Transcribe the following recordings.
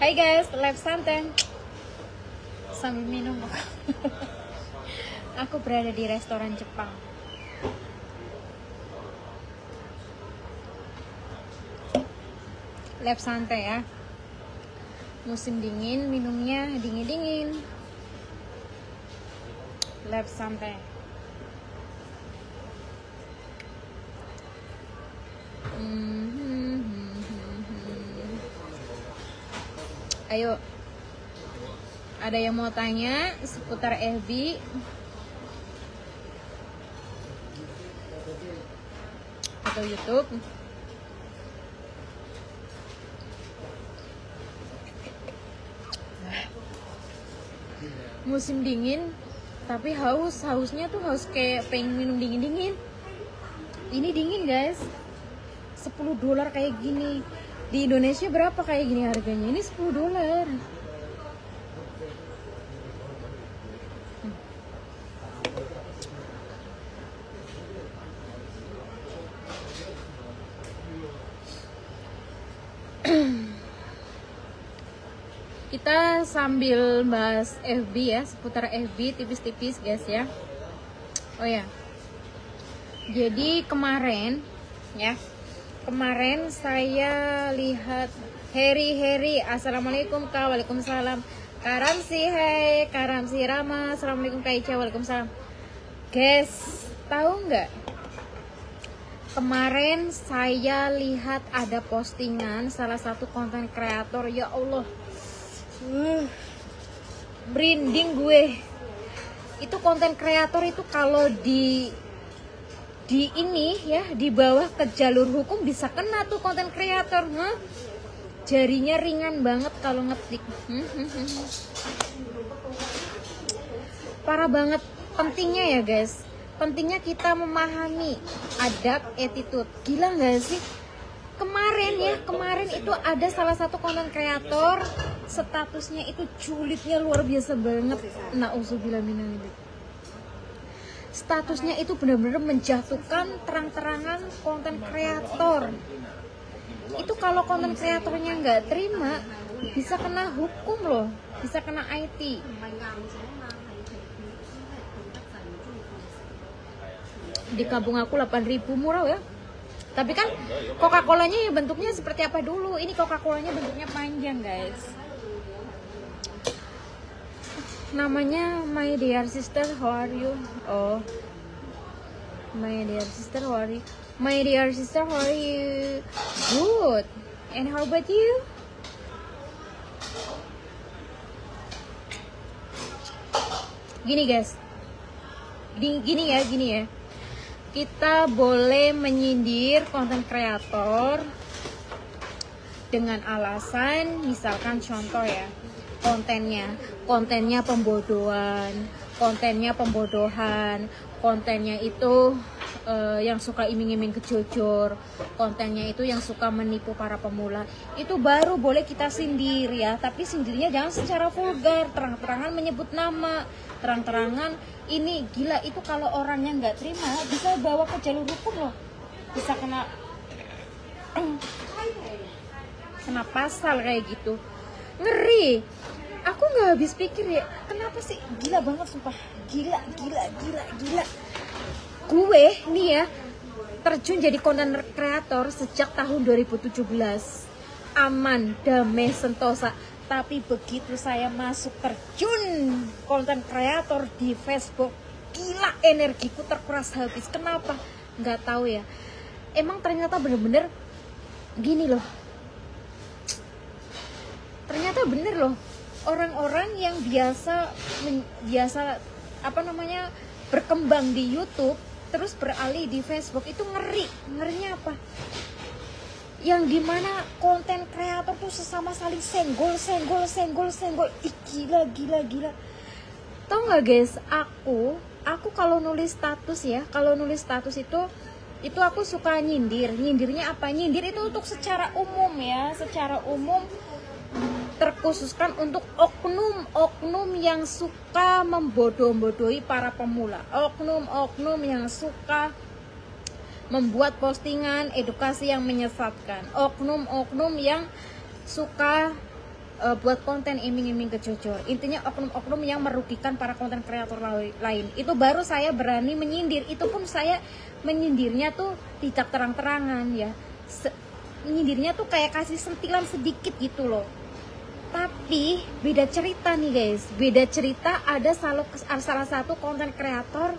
Hai guys, live santai sambil minum. Aku berada di restoran Jepang. Live santai ya. Musim dingin, minumnya dingin-dingin. Live santai. Ayo, ada yang mau tanya seputar FB? Atau YouTube? Musim dingin, tapi hausnya tuh haus kayak pengen minum dingin-dingin. Ini dingin guys, $10 kayak gini. Di Indonesia berapa kayak gini harganya? Ini $10. Kita sambil bahas FB ya, seputar FB tipis-tipis guys ya. Oh ya, jadi kemarin saya lihat Heri, assalamualaikum Kak, waalaikumsalam. Karamsi, hai Karamsi Rama, assalamualaikum Kak Ica, waalaikumsalam. Guys, tahu nggak? Kemarin saya lihat ada postingan salah satu konten kreator, ya Allah, merinding gue. Itu konten kreator itu kalau di ini ya, di bawah ke jalur hukum bisa kena tuh konten kreator. Jarinya ringan banget kalau ngetik. Parah banget. Pentingnya ya guys, pentingnya kita memahami adab, attitude. Gila gak sih? Kemarin itu ada salah satu konten kreator, statusnya itu julidnya luar biasa banget. Nauzubillah minadzalik. Statusnya itu benar-benar menjatuhkan terang-terangan konten kreator. Itu kalau konten kreatornya nggak terima, bisa kena hukum loh, bisa kena IT. Di kampung aku 8.000, murah ya. Tapi kan Coca-Colanya ya bentuknya seperti apa dulu. Ini Coca-Colanya bentuknya panjang guys. Namanya My Dear Sister, how are you? Oh, My Dear Sister, how are you? My Dear Sister, how are you? Good. And how about you? Gini guys, gini ya. Kita boleh menyindir konten kreator dengan alasan, misalkan contoh ya, kontennya pembodohan, kontennya itu yang suka iming-iming kejujur, kontennya itu yang suka menipu para pemula. Itu baru boleh kita sindir ya, tapi sindirnya jangan secara vulgar, terang-terangan menyebut nama, terang-terangan ini gila. Itu kalau orangnya nggak terima bisa bawa ke jalur hukum loh, bisa kena pasal kayak gitu. Ngeri. Aku nggak habis pikir ya, kenapa sih, gila banget sumpah, gila. Gue nih ya terjun jadi konten kreator sejak tahun 2017, aman, damai, sentosa. Tapi begitu saya masuk terjun konten kreator di Facebook, gila, energiku terkuras habis. Kenapa? Nggak tahu ya. Emang ternyata bener-bener gini loh. Ternyata bener loh. Orang-orang yang biasa berkembang di YouTube terus beralih di Facebook itu ngerinya apa? Yang dimana konten kreator tuh sesama saling senggol. Ih, gila. Tau nggak guys, aku kalau nulis status itu aku suka nyindirnya apa? Nyindir itu untuk secara umum ya, terkhususkan untuk oknum yang suka membodoh-bodohi para pemula, oknum yang suka membuat postingan edukasi yang menyesatkan, oknum yang suka buat konten iming-iming kejujur. Intinya oknum-oknum yang merugikan para konten kreator lain. Itu baru saya berani menyindir. Itu pun saya menyindirnya tuh tidak terang-terangan ya. Menyindirnya tuh kayak kasih sentilan sedikit gitu loh. Tapi beda cerita nih guys. Beda cerita, ada salah satu konten kreator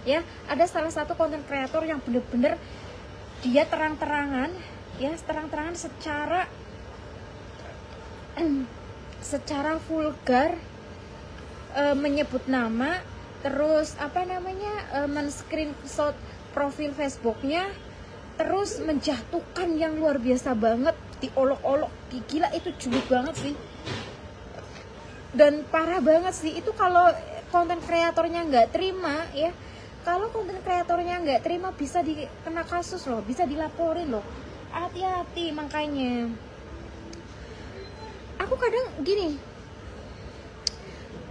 ya, ada salah satu konten kreator yang bener-bener dia terang-terangan ya, terang-terangan secara vulgar menyebut nama, terus apa namanya, men-screenshot profil Facebooknya, terus menjatuhkan yang luar biasa banget, diolok-olok, gila itu julid banget sih, dan parah banget sih itu. Kalau konten kreatornya nggak terima ya, kalau konten kreatornya nggak terima bisa dikena kasus loh, bisa dilaporin loh, hati-hati. Makanya aku kadang gini,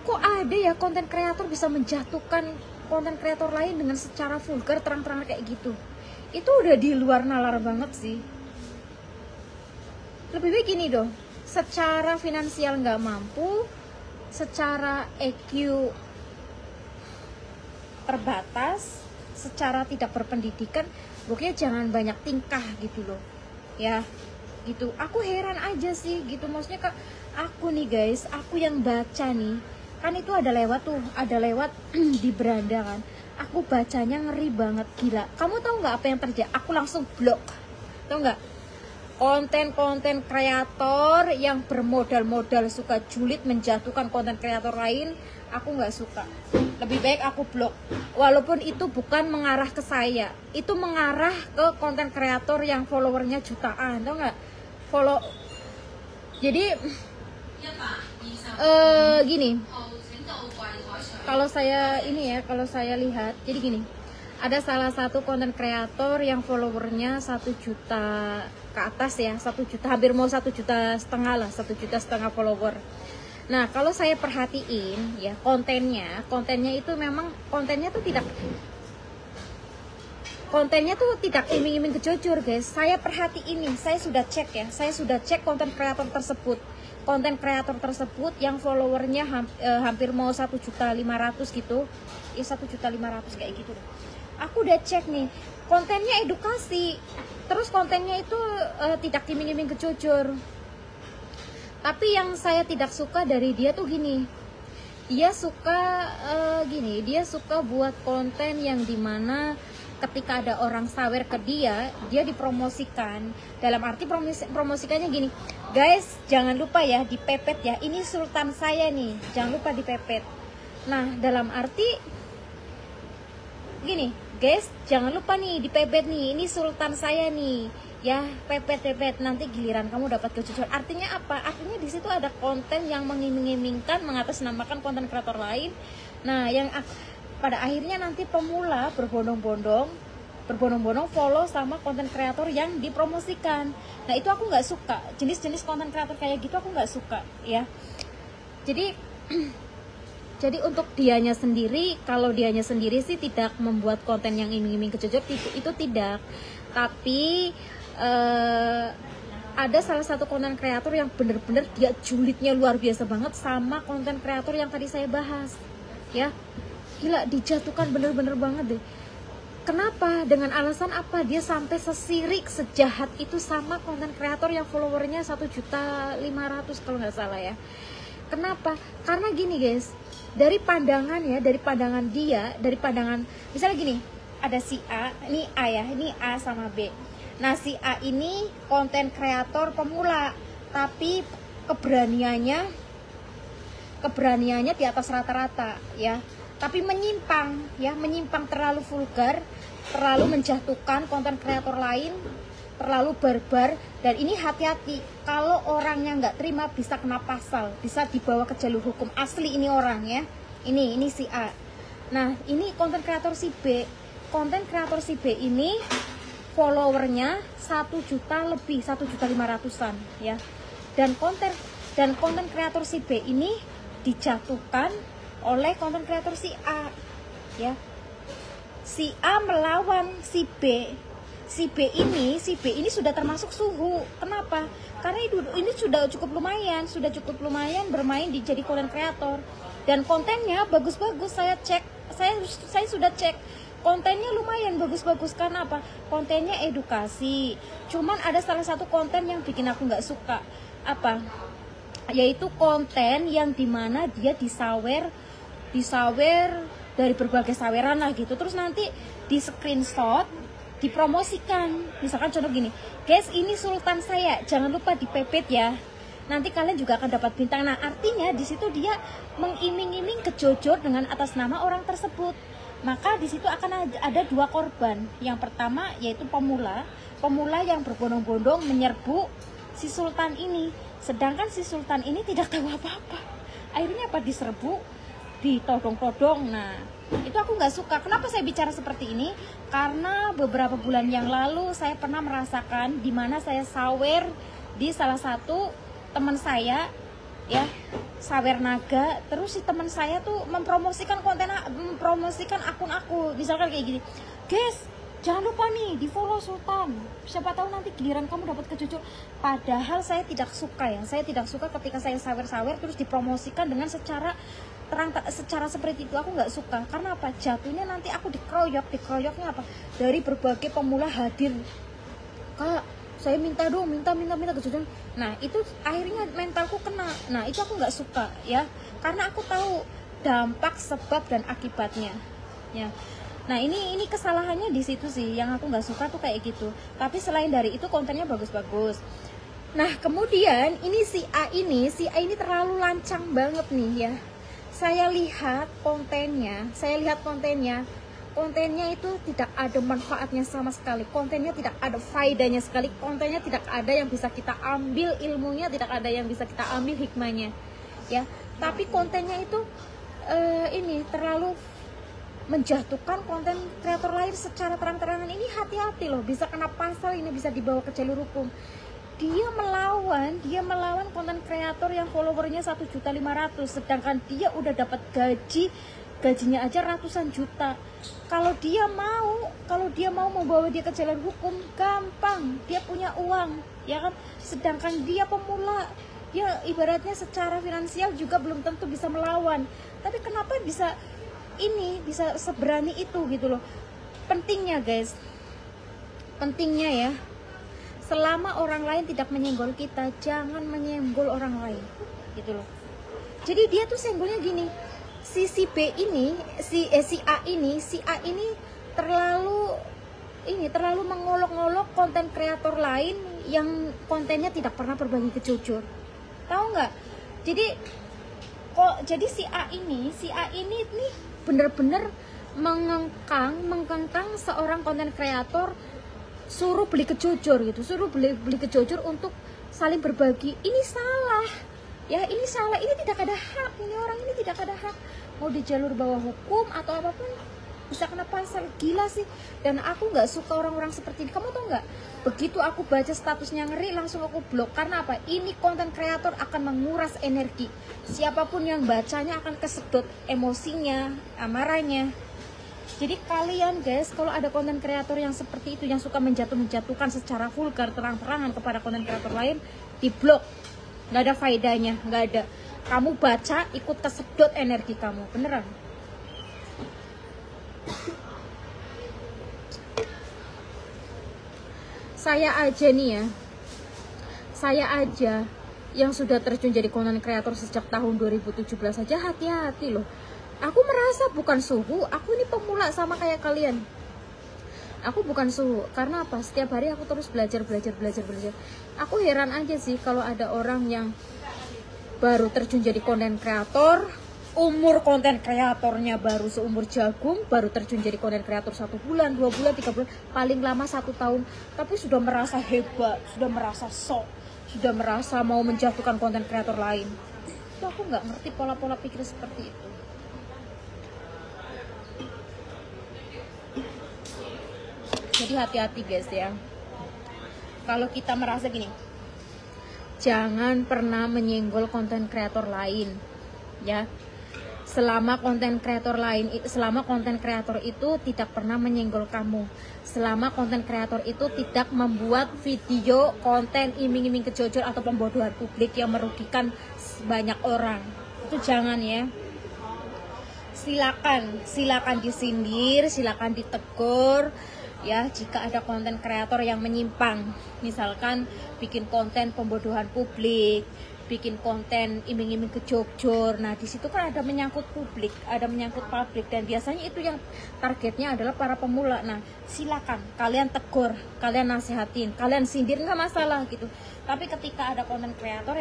kok ada ya konten kreator bisa menjatuhkan konten kreator lain dengan secara vulgar, terang-terangan kayak gitu. Itu udah di luar nalar banget sih. Lebih baik gini dong, secara finansial nggak mampu, secara EQ terbatas, secara tidak berpendidikan, pokoknya jangan banyak tingkah gitu loh ya, gitu. Aku heran aja sih gitu, maksudnya Kak, aku nih guys, aku yang baca nih kan, itu ada lewat di beranda kan, aku bacanya ngeri banget, gila. Kamu tahu nggak apa yang terjadi? Aku langsung blok, tahu nggak? Konten-konten kreator yang bermodal-modal suka julid, menjatuhkan konten kreator lain, aku nggak suka. Lebih baik aku blok. Walaupun itu bukan mengarah ke saya, itu mengarah ke konten kreator yang followernya jutaan, tau nggak? Jadi gini, kalau saya lihat, jadi gini, ada salah satu konten kreator yang followernya 1 juta ke atas ya, 1 juta, hampir mau 1,5 juta lah, 1,5 juta follower. Nah, kalau saya perhatiin ya, kontennya itu memang kontennya tuh tidak iming-iming kejujur guys. Saya perhatiin nih, saya sudah cek konten kreator tersebut. Konten kreator tersebut yang followernya hampir mau 1,5 juta gitu, ya 1,5 juta kayak gitu. Aku udah cek nih, kontennya edukasi, terus kontennya itu tidak iming-iming kejujur. Tapi yang saya tidak suka dari dia tuh gini, dia suka buat konten yang dimana ketika ada orang sawer ke dia dipromosikan. Dalam arti promosikannya gini, guys jangan lupa ya dipepet ya, ini sultan saya nih, jangan lupa dipepet. Nah dalam arti gini, guys jangan lupa nih dipepet nih, ini sultan saya nih ya, pepet nanti giliran kamu dapat kejujuran. Artinya apa? Artinya di situ ada konten yang mengiming-imingkan, mengatasnamakan konten kreator lain. Nah yang pada akhirnya nanti pemula berbondong-bondong follow sama konten kreator yang dipromosikan. Nah itu aku nggak suka, jenis-jenis konten kreator kayak gitu aku nggak suka ya. Jadi untuk dianya sendiri, kalau dianya sendiri sih tidak membuat konten yang iming-iming kejujur, itu tidak. Tapi ada salah satu konten kreator yang bener-bener dia julidnya luar biasa banget sama konten kreator yang tadi saya bahas ya, gila, dijatuhkan bener-bener banget deh. Kenapa? Dengan alasan apa dia sampai sesirik, sejahat itu sama konten kreator yang followernya 1,5 juta kalau nggak salah ya. Kenapa? Karena gini guys, dari pandangan misalnya gini, ada si A, ini A ya, ini A sama B. Nah si A ini konten kreator pemula, tapi keberaniannya di atas rata-rata ya, tapi menyimpang terlalu vulgar, terlalu menjatuhkan konten kreator lain, terlalu barbar. Dan ini hati-hati, kalau orangnya nggak terima bisa kena pasal, bisa dibawa ke jalur hukum. Asli ini orang ya, ini si A. Nah ini konten kreator si B. Konten kreator si B ini followernya 1 juta lebih, 1,5 juta ya. Dan konten kreator si B ini dijatuhkan oleh konten kreator si A ya. Si A melawan si B. si B ini sudah termasuk suhu. Kenapa? Karena ini sudah cukup lumayan bermain di jadi konten kreator, dan kontennya bagus-bagus. Saya sudah cek kontennya lumayan bagus-bagus. Karena apa? Kontennya edukasi. Cuman ada salah satu konten yang bikin aku nggak suka, apa? Yaitu konten yang dimana dia disawer dari berbagai saweran lah gitu, terus nanti di screenshot dipromosikan. Misalkan contoh gini, guys, ini sultan saya, jangan lupa dipepet ya, nanti kalian juga akan dapat bintang. Nah, artinya di situ dia mengiming-iming kejojor dengan atas nama orang tersebut. Maka di situ akan ada dua korban. Yang pertama yaitu pemula yang berbondong-bondong menyerbu si sultan ini, sedangkan si sultan ini tidak tahu apa-apa. Akhirnya apa? Diserbu, ditodong-todong. Nah, itu aku nggak suka. Kenapa saya bicara seperti ini? Karena beberapa bulan yang lalu saya pernah merasakan di mana saya sawer di salah satu teman saya, ya, sawer naga. Terus si teman saya tuh mempromosikan akun aku. Misalkan kayak gini, guys, jangan lupa nih di follow Sultan, siapa tahu nanti giliran kamu dapat kejujur. Padahal saya tidak suka ya, saya tidak suka ketika saya sawer-sawer terus dipromosikan dengan secara seperti itu. Aku nggak suka. Karena apa? Jatuhnya nanti aku dikeroyoknya apa? Dari berbagai pemula hadir, kak, saya minta kejujuran. Nah, itu akhirnya mentalku kena. Nah, itu aku nggak suka ya, karena aku tahu dampak, sebab dan akibatnya ya. Nah, ini kesalahannya di situ sih, yang aku nggak suka tuh kayak gitu. Tapi selain dari itu kontennya bagus-bagus. Nah, kemudian ini si A ini terlalu lancang banget nih ya. Saya lihat kontennya itu tidak ada manfaatnya sama sekali. Kontennya tidak ada faedahnya sekali. Kontennya tidak ada yang bisa kita ambil ilmunya, tidak ada yang bisa kita ambil hikmahnya ya. Tapi kontennya itu ini terlalu menjatuhkan konten kreator lain secara terang-terangan. Ini hati-hati loh, bisa kena pasal, ini bisa dibawa ke jalur hukum. Dia melawan konten kreator yang followernya 1.500.000, sedangkan dia udah dapat gajinya aja ratusan juta. Kalau dia mau membawa dia ke jalur hukum, gampang, dia punya uang ya kan. Sedangkan dia pemula, dia ibaratnya secara finansial juga belum tentu bisa melawan. Tapi kenapa bisa seberani itu gitu loh. Pentingnya guys, ya, selama orang lain tidak menyenggol kita, jangan menyenggol orang lain gitu loh. Jadi dia tuh senggolnya gini, si B ini, si A ini terlalu mengolok-olok konten kreator lain yang kontennya tidak pernah berbagi kejujur. Tahu nggak? Jadi si A ini nih bener-bener mengengkang seorang konten kreator, suruh beli kejujur gitu, beli kejujur untuk saling berbagi. Ini salah ya, ini tidak ada hak. Ini orang ini tidak ada hak, mau di jalur bawah hukum atau apapun bisa kena pasal. Gila sih. Dan aku nggak suka orang-orang seperti ini. Kamu tau nggak, begitu aku baca statusnya ngeri, langsung aku blok. Karena apa? Ini konten kreator akan menguras energi. Siapapun yang bacanya akan kesedot emosinya, amarahnya. Jadi kalian guys, kalau ada konten kreator yang seperti itu, yang suka menjatuhkan secara vulgar, terang-terangan kepada konten kreator lain, diblok. Nggak ada faedahnya, nggak ada. Kamu baca, ikut kesedot energi kamu, beneran. Saya aja yang sudah terjun jadi konten kreator sejak tahun 2017 saja hati-hati loh. Aku merasa bukan suhu, aku ini pemula sama kayak kalian. Aku bukan suhu, karena apa? Setiap hari aku terus belajar. Aku heran aja sih kalau ada orang yang baru terjun jadi konten kreator, umur konten kreatornya baru seumur jagung, baru terjun jadi konten kreator 1 bulan, 2 bulan, 3 bulan, paling lama 1 tahun, tapi sudah merasa hebat, sudah merasa sok, sudah merasa mau menjatuhkan konten kreator lain. Itu aku nggak ngerti pola-pola pikir seperti itu. Jadi hati-hati guys ya. Kalau kita merasa gini, jangan pernah menyenggol konten kreator lain ya. selama konten kreator itu tidak pernah menyenggol kamu, selama konten kreator itu tidak membuat video konten iming-iming kejujur atau pembodohan publik yang merugikan banyak orang, itu jangan ya. Silakan disindir, silakan ditegur ya jika ada konten kreator yang menyimpang, misalkan bikin konten pembodohan publik, bikin konten iming-iming kejujur. Nah di situ kan ada menyangkut publik, ada menyangkut publik, dan biasanya itu yang targetnya adalah para pemula. Nah silakan kalian tegur, kalian nasihatin, kalian sindir, nggak masalah gitu. Tapi ketika ada konten kreator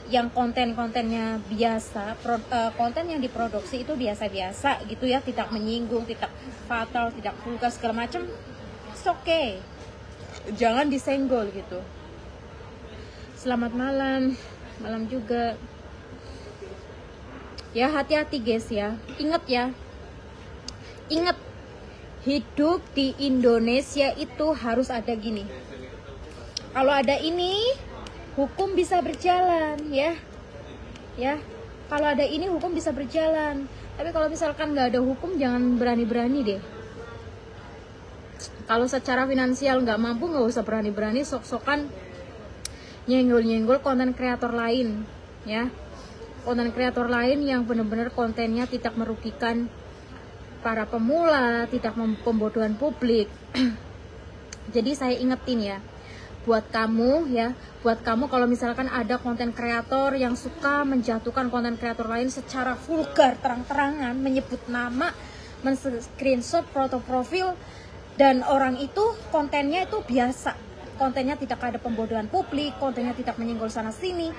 yang konten-kontennya biasa, konten yang diproduksi itu biasa-biasa gitu ya, tidak menyinggung, tidak fatal, tidak vulgar segala macam, it's okay, jangan disenggol gitu. Selamat malam juga ya, hati-hati guys ya. Ingat hidup di Indonesia itu harus ada gini, kalau ada ini hukum bisa berjalan ya kalau ada ini hukum bisa berjalan. Tapi kalau misalkan nggak ada hukum, jangan berani-berani deh. Kalau secara finansial nggak mampu, nggak usah berani-berani sok-sokan nyenggol-nyenggol konten kreator lain ya, konten kreator lain yang benar-benar kontennya tidak merugikan para pemula, tidak pembodohan publik. Jadi saya ingetin ya, buat kamu kalau misalkan ada konten kreator yang suka menjatuhkan konten kreator lain secara vulgar, terang-terangan, menyebut nama, men-screenshot foto profil, dan orang itu kontennya itu biasa, kontennya tidak ada pembodohan publik, kontennya tidak menyinggol sana sini,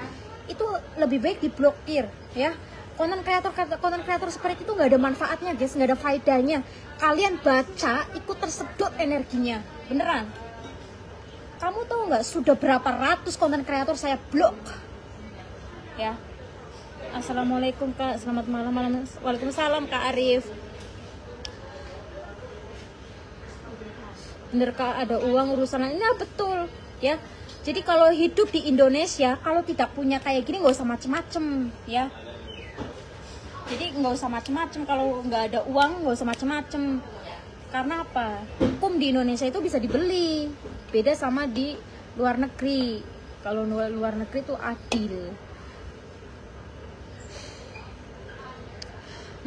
itu lebih baik diblokir ya. Konten kreator seperti itu nggak ada manfaatnya guys, nggak ada faedahnya. Kalian baca ikut tersedot energinya, beneran. Kamu tahu nggak sudah berapa ratus konten kreator saya blok ya. Assalamualaikum Kak, selamat malam. Waalaikumsalam Kak Arif. Bener Kak, ada uang urusan ini. Nah, betul ya. Jadi kalau hidup di Indonesia, kalau tidak punya kayak gini nggak usah macem-macem ya. Jadi nggak usah macem-macem, kalau nggak ada uang nggak usah macem-macem. Karena apa? Hukum di Indonesia itu bisa dibeli, beda sama di luar negeri. Kalau luar negeri itu adil.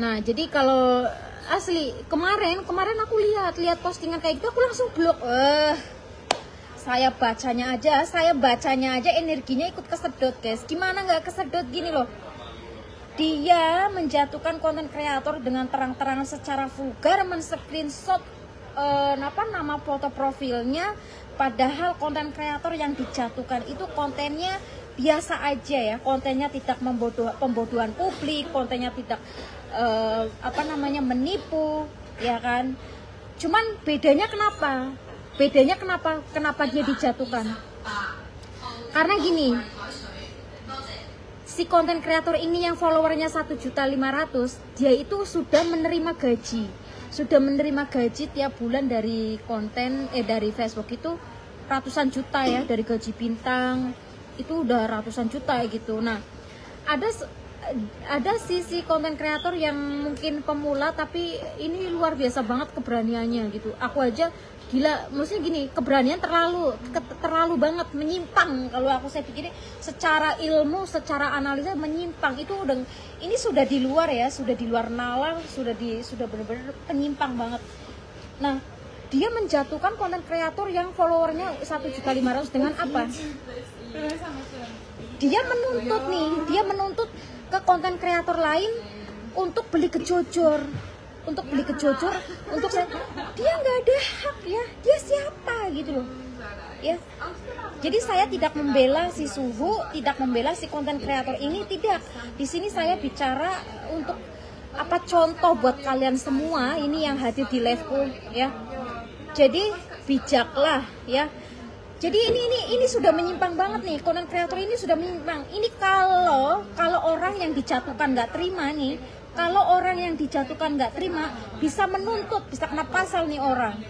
Nah jadi kalau asli kemarin aku lihat postingan kayak gitu, aku langsung blok. Saya bacanya aja energinya ikut kesedot guys. Gimana nggak kesedot gini loh? Dia menjatuhkan konten kreator dengan terang-terangan secara vulgar, men-screenshot nama foto profilnya, padahal konten kreator yang dijatuhkan itu kontennya biasa aja ya, kontennya tidak pembodohan publik, kontennya tidak menipu ya kan. Cuman bedanya kenapa dia dijatuhkan? Karena gini, si konten kreator ini yang followernya 1.500.000, dia itu sudah menerima gaji tiap bulan dari dari Facebook itu ratusan juta ya, dari gaji bintang itu udah ratusan juta gitu. Nah ada sisi konten kreator yang mungkin pemula tapi ini luar biasa banget keberaniannya gitu. Aku aja gila, maksudnya gini, keberanian terlalu banget menyimpang. Kalau saya pikir secara ilmu, secara analisa menyimpang, itu udah, ini sudah di luar ya, sudah di luar nalar, sudah benar-benar penyimpang banget. Nah dia menjatuhkan konten kreator yang followernya 1.500.000 dengan apa? Dia menuntut ke konten kreator lain untuk beli kejujur, untuk saya, dia nggak ada hak ya, dia siapa gitu loh ya. Jadi saya tidak membela si Suhu, tidak membela si konten kreator ini, tidak. Di sini saya bicara untuk contoh buat kalian semua ini yang hadir di live-ku ya. Jadi bijaklah ya. Jadi ini sudah menyimpang banget nih, konten kreator ini sudah menyimpang. Ini kalau orang yang dijatuhkan nggak terima nih, kalau orang yang dijatuhkan nggak terima, bisa menuntut, bisa kena pasal nih orang.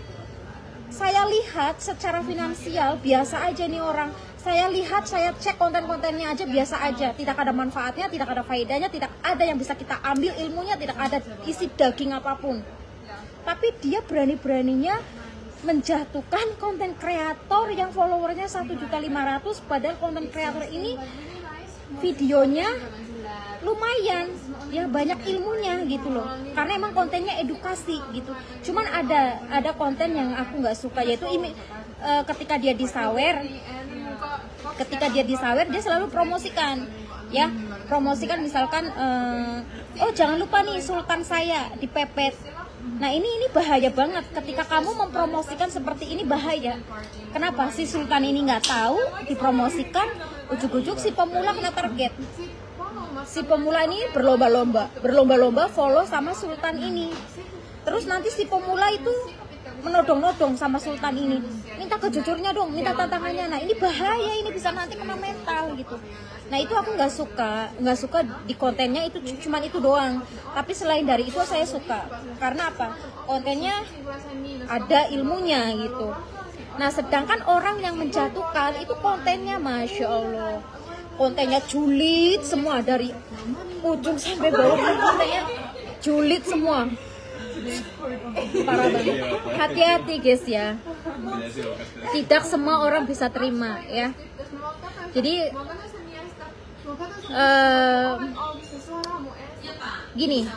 Saya lihat secara finansial biasa aja nih orang, Saya lihat, saya cek konten-kontennya aja biasa aja, tidak ada manfaatnya, tidak ada faedahnya, tidak ada yang bisa kita ambil ilmunya, tidak ada isi daging apapun. Tapi dia berani-beraninya menjatuhkan konten kreator yang followernya 1.500.000, padahal konten kreator ini videonya lumayan ya, banyak ilmunya gitu loh, karena emang kontennya edukasi gitu. Cuman ada konten yang aku nggak suka, yaitu ketika dia disawer dia selalu promosikan ya, misalkan oh jangan lupa nih sultan saya dipepet. Nah ini bahaya banget ketika kamu mempromosikan seperti ini, bahaya. Kenapa? Si sultan ini nggak tahu dipromosikan, ujuk-ujuk si pemula kena target. Si pemula ini berlomba-lomba follow sama sultan ini. Terus nanti si pemula itu menodong-nodong sama sultan ini, minta kejujurnya dong, minta tantangannya. Nah ini bahaya, ini bisa nanti kena mental gitu. Nah itu aku nggak suka di kontennya itu, cuman itu doang. Tapi selain dari itu saya suka, karena apa? Kontennya ada ilmunya gitu. Nah sedangkan orang yang menjatuhkan itu kontennya, masya Allah, kontennya julid semua, dari ujung sampai bawah kontennya julid semua. Parah banget. Hati-hati guys ya, tidak semua orang bisa terima ya. Jadi gini,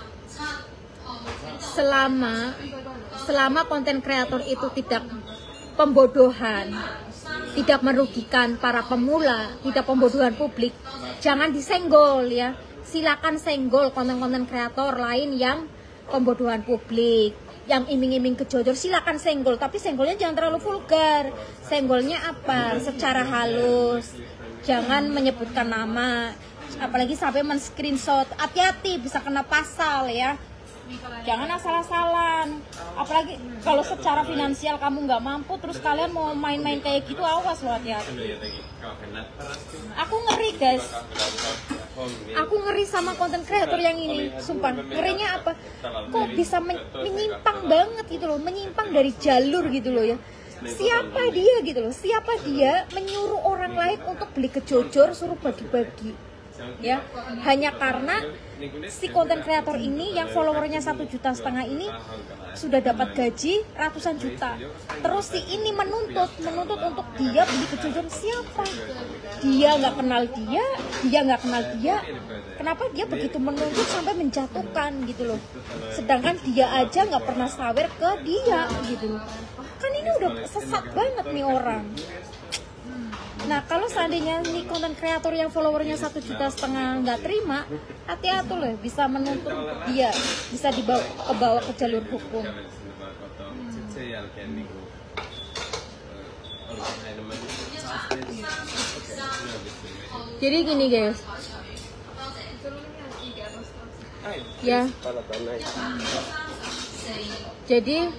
selama konten kreator itu tidak pembodohan, tidak merugikan para pemula, tidak pembodohan publik, jangan disenggol ya. Silakan senggol konten-konten kreator lain yang pembodohan publik, yang iming-iming kejojor, silakan senggol, tapi senggolnya jangan terlalu vulgar. Senggolnya apa? Secara halus, jangan menyebutkan nama, apalagi sampai men-screenshot. Hati-hati, bisa kena pasal ya. Jangan asal-asalan, apalagi kalau secara finansial kamu nggak mampu, terus kalian mau main-main kayak gitu, awas loh, hati-hati. Aku ngeri guys, aku ngeri sama konten kreator yang ini, sumpah. Ngerinya apa? Kok bisa menyimpang banget gitu loh, menyimpang dari jalur gitu loh ya. Siapa dia gitu loh, siapa dia menyuruh orang lain untuk beli kejojor, suruh bagi-bagi ya, hanya karena si konten kreator ini yang followernya 1,5 juta ini sudah dapat gaji ratusan juta. Terus si ini menuntut untuk dia beli kejojor. Siapa? Dia nggak kenal dia. Kenapa dia begitu menuntut sampai menjatuhkan gitu loh? Sedangkan dia aja nggak pernah sawer ke dia gitu loh. Kan ini udah sesat banget nih orang. Nah kalau seandainya nih konten kreator yang followernya 1,5 juta nggak terima, hati-hati loh, bisa menuntut dia, bisa dibawa ke jalur hukum. Jadi gini guys, ya, jadi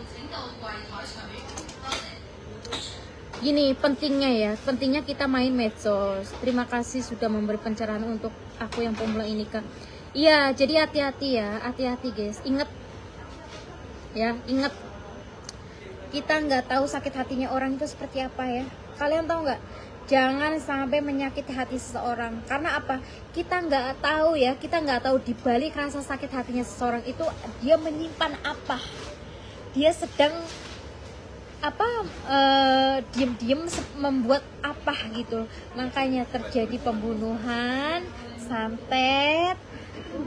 gini, pentingnya kita main medsos. Terima kasih sudah memberi pencerahan untuk aku yang pemula ini Kak. Iya, jadi hati-hati guys. Ingat kita nggak tahu sakit hatinya orang itu seperti apa ya. Kalian tahu nggak? Jangan sampai menyakiti hati seseorang. Karena apa? Kita nggak tahu ya. Kita nggak tahu di balik rasa sakit hatinya seseorang itu dia menyimpan apa. Dia sedang diem-diem membuat apa gitu. Makanya terjadi pembunuhan, santet,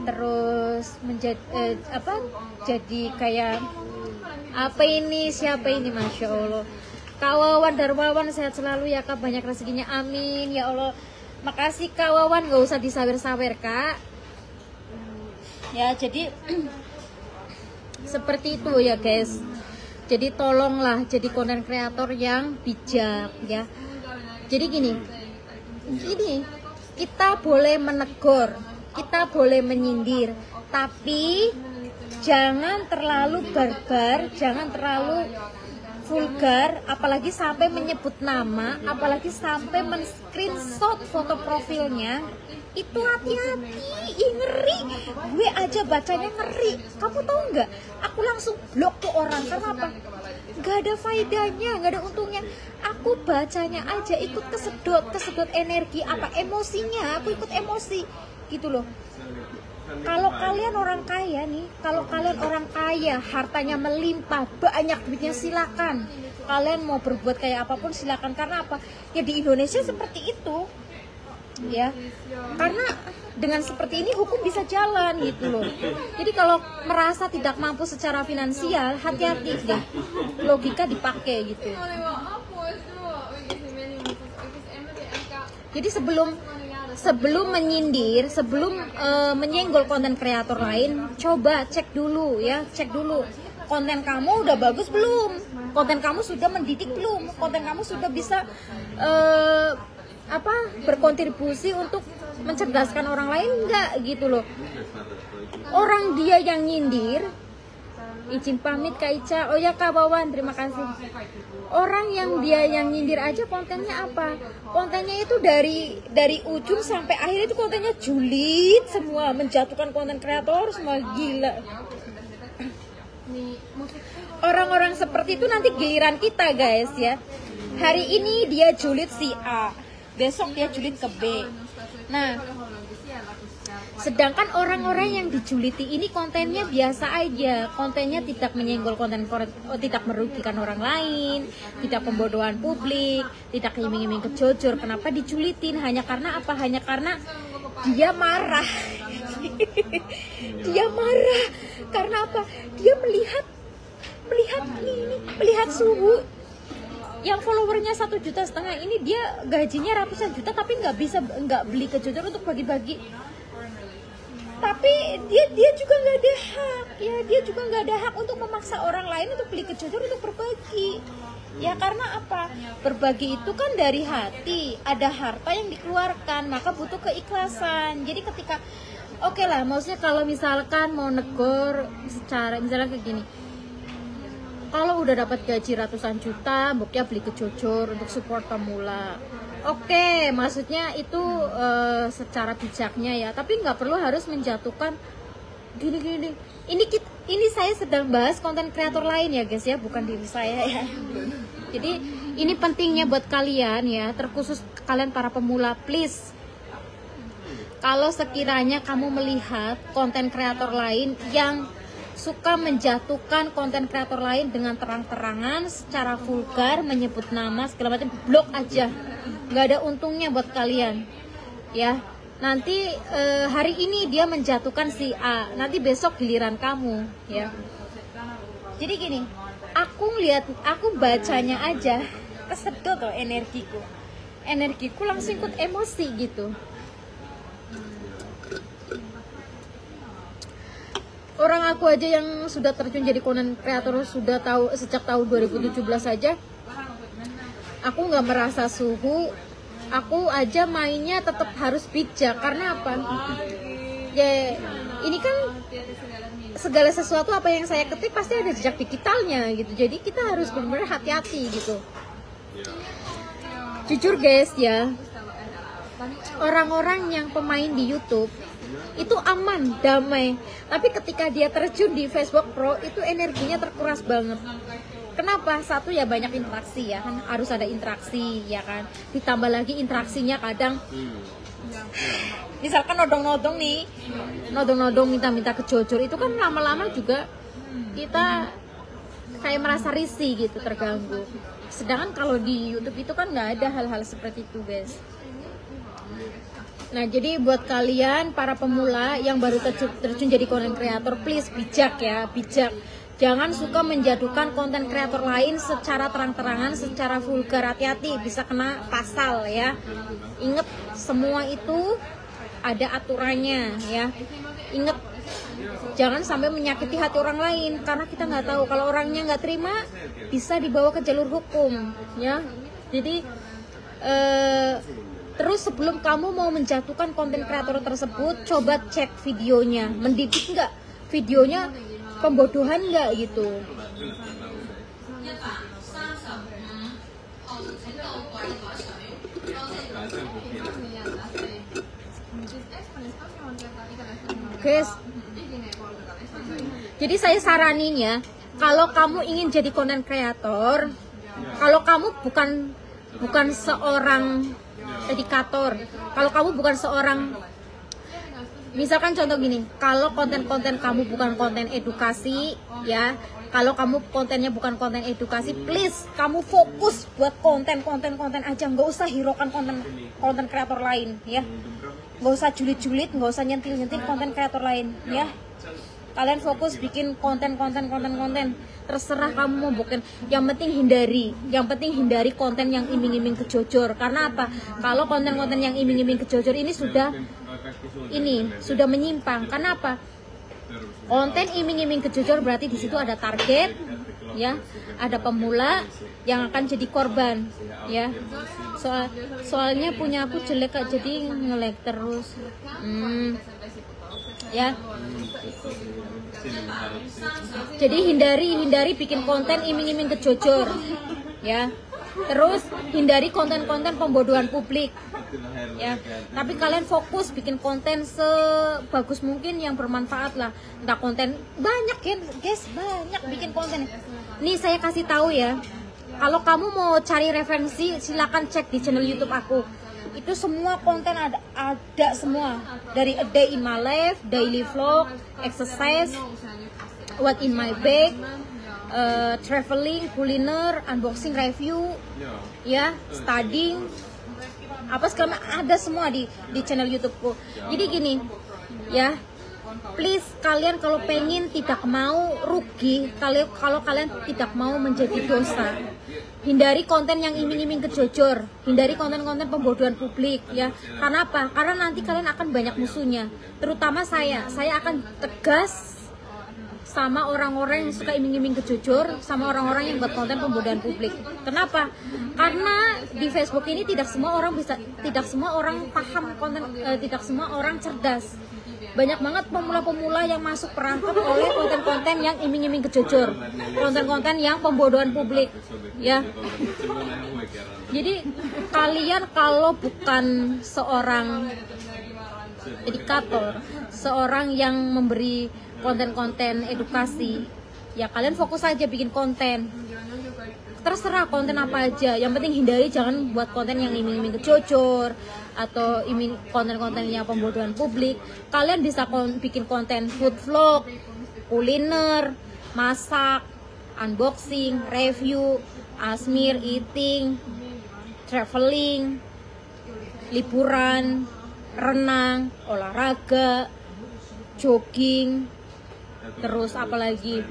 terus menjadi jadi kayak apa ini, siapa ini, masya Allah. Kak Wawan Darmawan sehat selalu ya Kak, banyak rezekinya, amin ya Allah. Makasih Kak Wawan, gak usah disawer-sawer Kak ya. Jadi seperti itu ya guys. Jadi tolonglah jadi konten kreator yang bijak ya. Jadi gini, kita boleh menegur, kita boleh menyindir, tapi jangan terlalu barbar, jangan terlalu vulgar, apalagi sampai menyebut nama, apalagi sampai men-screenshot foto profilnya. Itu hati-hati, ngeri. Gue aja bacanya ngeri. Kamu tahu nggak? Aku langsung blok tuh orang. Karena apa? nggak ada faedahnya, nggak ada untungnya. Aku bacanya aja ikut kesedot energi, apa emosinya, aku ikut emosi gitu loh. Kalau kalian orang kaya nih, kalau kalian orang kaya, hartanya melimpah, banyak duitnya, silakan. Kalian mau berbuat kayak apapun silakan. Karena apa? Ya di Indonesia seperti itu. Ya. Karena dengan seperti ini hukum bisa jalan gitu loh. Jadi kalau merasa tidak mampu secara finansial, hati-hati deh. Logika dipakai gitu. Jadi sebelum menyindir, sebelum menyenggol konten kreator lain, coba cek dulu ya, cek dulu konten kamu udah bagus belum, konten kamu sudah mendidik belum, konten kamu sudah bisa berkontribusi untuk mencerdaskan orang lain enggak gitu loh. Orang dia yang nyindir, izin pamit Kak Ica, oh ya Kak Wawan, terima kasih. Orang yang dia yang nyindir aja kontennya apa? Kontennya itu dari ujung sampai akhir itu kontennya julid semua, menjatuhkan konten kreator semua, gila. Orang-orang seperti itu nanti giliran kita guys ya. Hari ini dia julid si A, besok dia julid ke B. Nah, sedangkan orang-orang yang dijuliti ini kontennya biasa aja, kontennya tidak menyenggol tidak merugikan orang lain, tidak pembodohan publik, tidak iming-iming kejujur. Kenapa dijulitin? Hanya karena apa? Hanya karena dia marah. Dia marah karena apa? Dia melihat suhu yang followernya 1,5 juta ini, dia gajinya ratusan juta tapi nggak beli kejujur untuk bagi-bagi. Tapi dia juga nggak ada hak ya, dia juga nggak ada hak untuk memaksa orang lain untuk beli kejujur untuk berbagi ya. Karena apa? Berbagi itu kan dari hati, ada harta yang dikeluarkan, maka butuh keikhlasan. Jadi ketika oke lah, maksudnya kalau misalkan mau negor secara misalnya kayak gini, kalau udah dapat gaji ratusan juta, buknya beli kejujur untuk support pemula. Oke, maksudnya itu secara bijaknya ya, tapi nggak perlu harus menjatuhkan gini. Ini saya sedang bahas konten kreator lain ya guys ya, bukan diri saya ya. Jadi ini pentingnya buat kalian ya, terkhusus kalian para pemula, please. Kalau sekiranya kamu melihat konten kreator lain yang suka menjatuhkan konten kreator lain dengan terang-terangan, secara vulgar, menyebut nama segala macam, blok aja. Nggak ada untungnya buat kalian ya. Nanti hari ini dia menjatuhkan si A, nanti besok giliran kamu ya. Jadi gini, aku bacanya aja kesedot loh energiku langsung ikut emosi gitu. Orang aku aja yang sudah terjun jadi konten kreator sudah tahu sejak tahun 2017 saja, aku nggak merasa suhu. Aku aja mainnya tetap harus bijak. Karena apa? Ya ini kan segala sesuatu apa yang saya ketik pasti ada jejak digitalnya gitu. Jadi kita harus benar-benar hati-hati gitu. Jujur guys ya, orang-orang yang pemain di YouTube itu aman, damai. Tapi ketika dia terjun di Facebook Pro, itu energinya terkuras banget. Kenapa? Satu ya banyak interaksi ya kan, harus ada interaksi ya kan. Ditambah lagi interaksinya kadang misalkan nodong-nodong nih, nodong-nodong minta-minta kejujur, itu kan lama-lama juga kita kayak merasa risih gitu, terganggu. Sedangkan kalau di YouTube itu kan nggak ada hal-hal seperti itu guys. Nah jadi buat kalian para pemula yang baru terjun jadi konten kreator, please bijak ya, bijak. Jangan suka menjatuhkan konten kreator lain secara terang-terangan, secara vulgar. Hati-hati, bisa kena pasal ya. Ingat semua itu ada aturannya ya. Ingat, jangan sampai menyakiti hati orang lain, karena kita nggak tahu kalau orangnya nggak terima bisa dibawa ke jalur hukum ya. Jadi terus sebelum kamu mau menjatuhkan konten kreator tersebut, coba cek videonya, mendidik nggak videonya, pembodohan nggak gitu. Guys, jadi saya saranin ya, kalau kamu ingin jadi content creator, kalau kamu bukan seorang edukator, kalau kamu bukan seorang, misalkan contoh gini, kalau konten-konten kamu bukan konten edukasi ya, kalau kamu kontennya bukan konten edukasi, please kamu fokus buat konten aja, nggak usah hiraukan konten kreator lain ya, nggak usah julid-julid, nggak usah nyentil konten kreator lain ya. Kalian fokus bikin konten, terserah kamu mau bikin, yang penting hindari konten yang iming-iming kejojor. Karena apa? Kalau konten-konten yang iming-iming kejojor ini sudah menyimpang. Karena apa? Konten iming-iming kejujur berarti di situ ada target ya, ada pemula yang akan jadi korban ya. Soalnya punya aku jelek Kak, jadi nge-lag terus. Ya. Jadi hindari bikin konten iming-iming kejujur ya. Terus hindari konten-konten pembodohan publik ya. Tapi kalian fokus bikin konten sebagus mungkin yang bermanfaat lah. Entah konten banyak kan guys, banyak bikin konten. Nih saya kasih tahu ya, kalau kamu mau cari referensi silakan cek di channel YouTube aku. Itu semua konten ada semua, dari a day in my life, daily vlog, exercise, what in my bag, traveling, kuliner, unboxing, review, ya, studying, apa segala ada semua di channel YouTubeku. Jadi gini, ya, please kalian kalau pengen tidak mau rugi, kalau kalian tidak mau menjadi dosa, hindari konten yang iming-iming kejojor, hindari konten-konten pembodohan publik ya. Karena apa? Karena nanti kalian akan banyak musuhnya. Terutama saya akan tegas sama orang-orang yang suka iming-iming kejujur, sama orang-orang yang buat konten pembodohan publik. Kenapa? Karena di Facebook ini tidak semua orang paham konten, tidak semua orang cerdas. Banyak banget pemula-pemula yang masuk perangkap oleh konten-konten yang iming-iming kejujur, konten-konten yang pembodohan publik ya. Jadi kalian kalau bukan seorang edukator, seorang yang memberi konten-konten edukasi, ya kalian fokus aja bikin konten. Terserah konten apa aja, yang penting hindari jangan buat konten yang iming-iming kejujur atau konten-konten yang pembodohan publik. Kalian bisa bikin konten food vlog, kuliner, masak, unboxing, review, asmir, eating, traveling, liburan, renang, olahraga, jogging, terus apalagi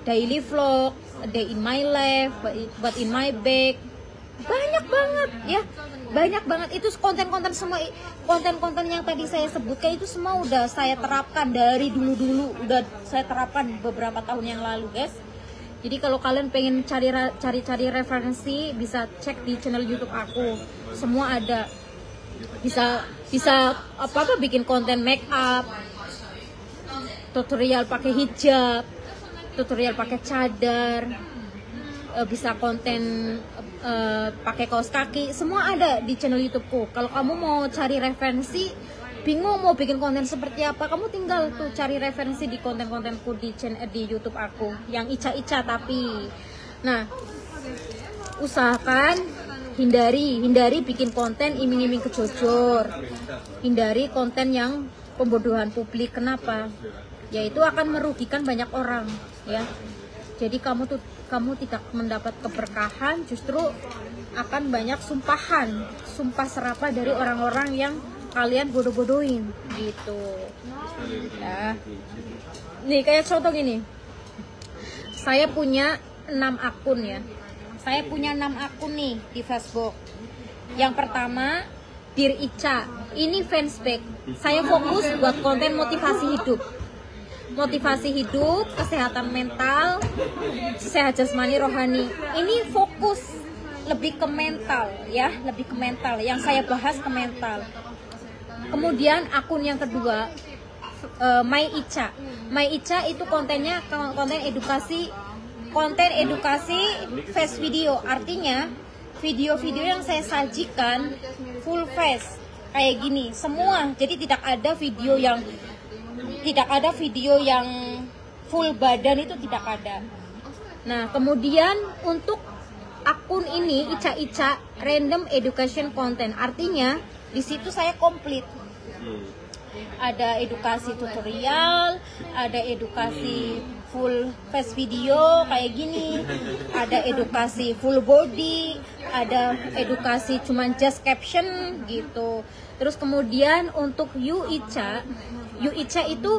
daily vlog, a day in my life, but in my bag, banyak banget ya, banyak banget. Itu konten-konten semua, konten-konten yang tadi saya sebutkan itu semua udah saya terapkan dari dulu, udah saya terapkan beberapa tahun yang lalu guys. Jadi kalau kalian pengen cari referensi, bisa cek di channel YouTube aku, semua ada. Bisa apa bikin konten make up, tutorial pakai hijab, tutorial pakai cadar, bisa konten pakai kaos kaki, semua ada di channel YouTubeku. Kalau kamu mau cari referensi, bingung mau bikin konten seperti apa, kamu tinggal tuh cari referensi di konten-kontenku di YouTube aku yang ica-ica. Tapi nah, usahakan hindari bikin konten iming-iming kejujur, hindari konten yang pembodohan publik. Kenapa? Ya itu akan merugikan banyak orang ya. Jadi kamu tidak mendapat keberkahan, justru akan banyak sumpah serapah dari orang-orang yang kalian bodoh-bodohin gitu ya. Nih kayak contoh gini, saya punya 6 akun ya. Saya punya 6 akun nih di Facebook. Yang pertama, Dear Ica, ini fanspage. Saya fokus buat konten motivasi hidup, kesehatan mental, sehat jasmani rohani. Ini fokus lebih ke mental ya, lebih ke mental. Yang saya bahas ke mental. Kemudian akun yang kedua, My Ica. My Ica itu kontennya konten edukasi face video. Artinya video-video yang saya sajikan full face kayak gini semua. Jadi tidak ada video yang full badan itu tidak ada. Nah, kemudian untuk akun ini Ica random education content, artinya di situ saya komplit. Ada edukasi tutorial, ada edukasi full face video kayak gini, ada edukasi full body, ada edukasi cuman just caption gitu. Terus kemudian untuk You Ica itu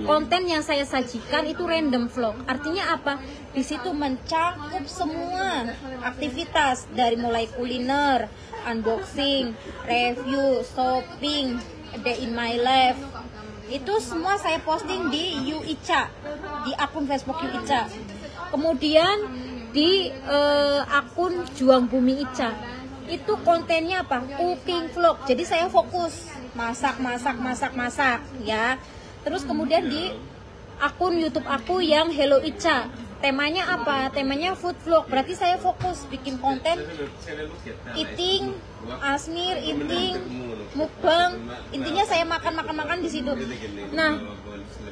konten yang saya sajikan itu random vlog. Artinya apa? Di situ mencakup semua aktivitas dari mulai kuliner, unboxing, review, shopping, day in my life. Itu semua saya posting di You Ica, di akun Facebook You Ica. Kemudian di akun Juang Bumi Ica. Itu kontennya apa? Cooking vlog. Jadi saya fokus masak ya. Terus kemudian di akun YouTube aku yang Hello Ica, temanya apa? Temanya food vlog. Berarti saya fokus bikin konten eating, Asmir, eating, mukbang. Intinya saya makan di situ. Nah,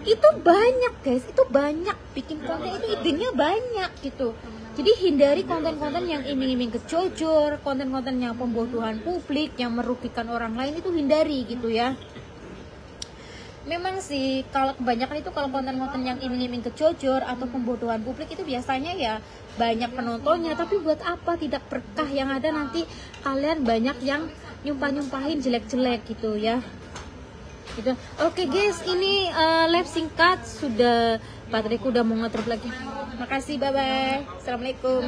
itu banyak guys, itu banyak bikin konten itu idenya banyak gitu. Jadi hindari konten-konten yang iming-iming kejujur, konten-konten yang pembodohan publik, yang merugikan orang lain, itu hindari gitu ya. Memang sih kalau kebanyakan itu kalau konten-konten yang iming-iming kejujur atau pembodohan publik itu biasanya ya banyak penontonnya, tapi buat apa, tidak berkah, yang ada nanti kalian banyak yang nyumpah-nyumpahin jelek-jelek gitu ya. Gitu. Oke guys, ini live singkat, sudah bateraiku udah mau nge-drop lagi. Makasih, bye bye. Assalamualaikum.